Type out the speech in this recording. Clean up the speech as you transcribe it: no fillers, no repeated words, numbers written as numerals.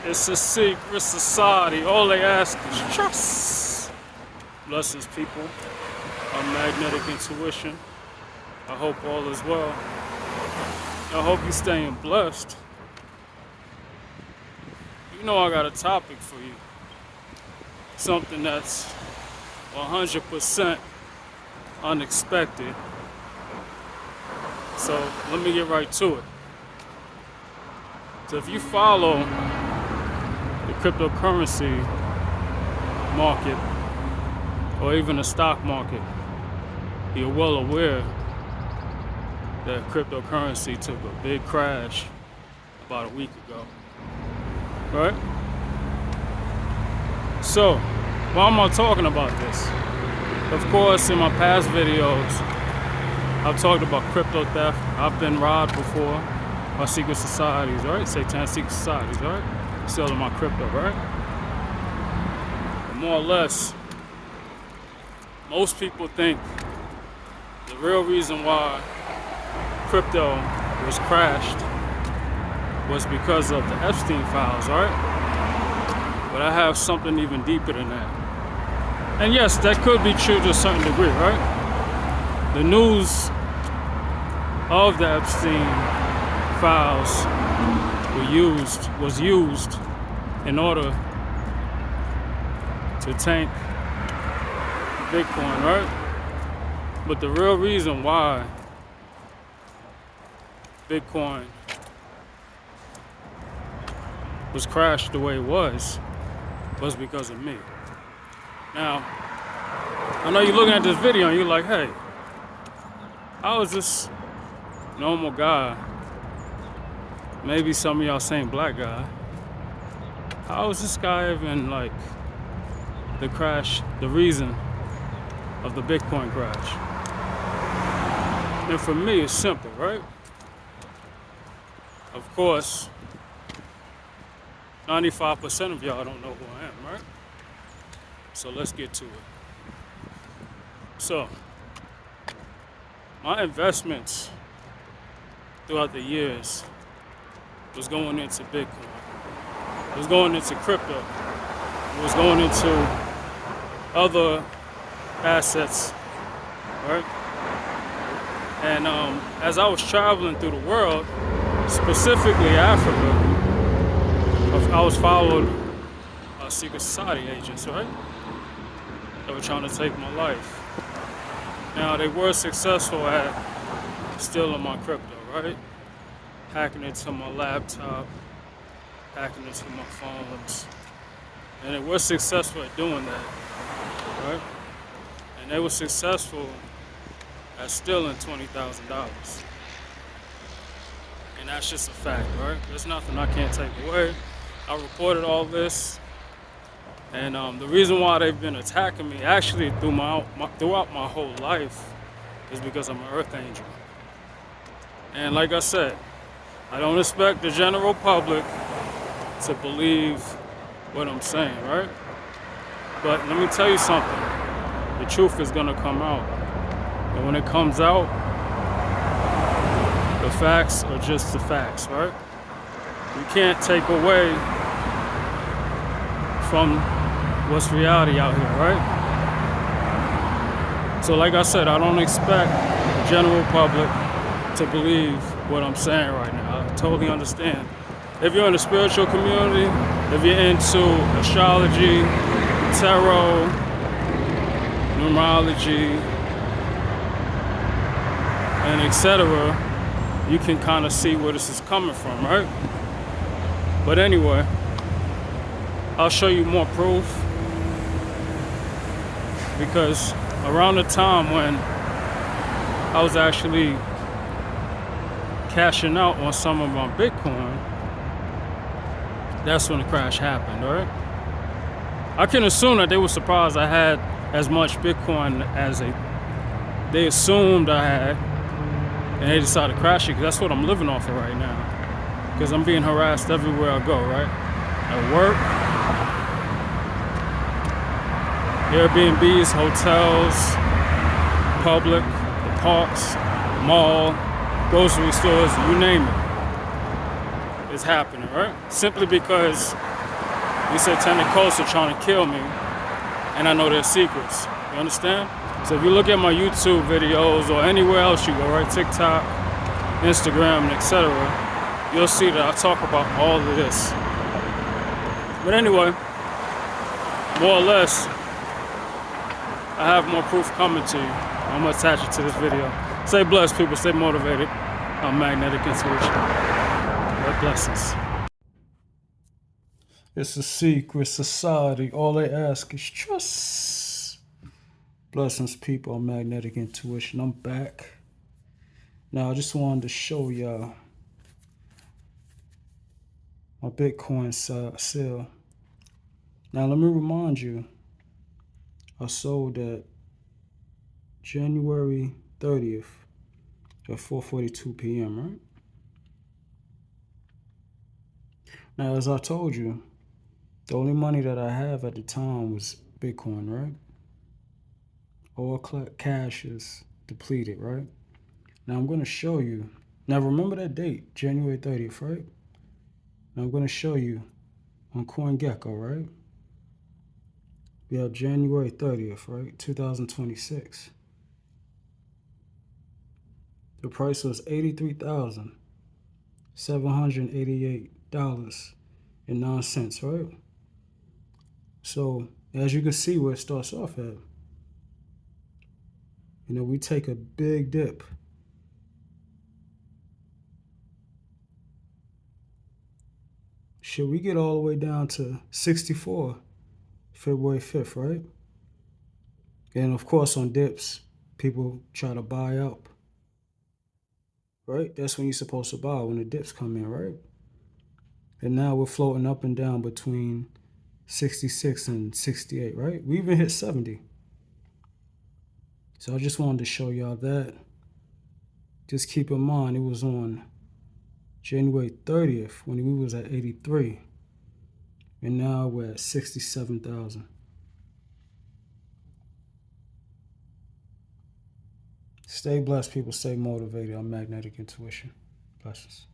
It's a secret society. All they ask is trust. Blessings, people. I'm Magnetic Intuition. I hope all is well. I hope you're staying blessed. You know I got a topic for you. Something that's 100% unexpected. So let me get right to it. So if you follow the cryptocurrency market or even the stock market, you're well aware that cryptocurrency took a big crash about a week ago, right? So why am I talking about this? Of course, in my past videos, I've talked about crypto theft. I've been robbed before by secret societies, right? Satanic secret societies, right? Selling my crypto, right? But more or less, most people think the real reason why crypto was crashed was because of the Epstein files, right? But I have something even deeper than that. And yes, that could be true to a certain degree, right? The news of the Epstein files was used in order to tank Bitcoin, right? But the real reason why Bitcoin was crashed the way it was because of me. Now, I know you're looking at this video and you're like, hey, how is this normal guy, maybe some of y'all saying black guy, how is this guy even like the crash, the reason of the Bitcoin crash? And for me, it's simple, right? Of course, 95% of y'all don't know who I am, right? So let's get to it. So, my investments throughout the years was going into Bitcoin. It was going into crypto. It was going into other assets, right? And as I was traveling through the world, specifically Africa, I was followed by secret society agents, right? They were trying to take my life. Now, they were successful at stealing my crypto, right? Hacking into my laptop, hacking into my phones. And they were successful at doing that, right? And they were successful at stealing $20,000. And that's just a fact, right? There's nothing I can't take away. I reported all this. And the reason why they've been attacking me actually throughout my whole life is because I'm an earth angel. And like I said, I don't expect the general public to believe what I'm saying, right? But let me tell you something. The truth is gonna come out. And when it comes out, the facts are just the facts, right? You can't take away from what's reality out here, right? So like I said, I don't expect the general public to believe what I'm saying right now. I totally understand. If you're in the spiritual community, if you're into astrology, tarot, numerology, and etc., you can kind of see where this is coming from, right? But anyway, I'll show you more proof, because around the time when I was actually cashing out on some of my Bitcoin, that's when the crash happened, right? I can assume that they were surprised I had as much Bitcoin as they assumed I had, and they decided to crash it, because that's what I'm living off of right now. Because I'm being harassed everywhere I go, right? At work, Airbnbs, hotels, public, the parks, mall, grocery stores, you name it. is happening, right? Simply because these satanic cults are trying to kill me, and I know their secrets. You understand? So if you look at my YouTube videos or anywhere else you go, right, TikTok, Instagram, etc., you'll see that I talk about all of this. But anyway, more or less, I have more proof coming to you. I'm gonna attach it to this video. Stay blessed, people. Stay motivated. I'm Magnetic Intuition. What blessings. It's a secret society. All they ask is trust. Blessings, people. I'm Magnetic Intuition. I'm back. Now, I just wanted to show y'all my Bitcoin sale. Now, let me remind you, I sold at January 30th at 4:42 p.m., right? Now, as I told you, the only money that I have at the time was Bitcoin, right? All cash is depleted, right? Now, I'm going to show you. Now, remember that date, January 30th, right? Now, I'm going to show you on CoinGecko, right? We have January 30th, right? 2026. The price was $83,788.09, right? So, as you can see where it starts off at, you know, we take a big dip. Should we get all the way down to 64 February 5th, right? And of course, on dips, people try to buy up, right? That's when you're supposed to buy, when the dips come in, right? And now we're floating up and down between 66 and 68, right? We even hit 70. So I just wanted to show y'all that. Just keep in mind, it was on January 30th when we was at 83. And now we're at 67,000. Stay blessed, people. Stay motivated. I'm Magnetic Intuition. Blessings.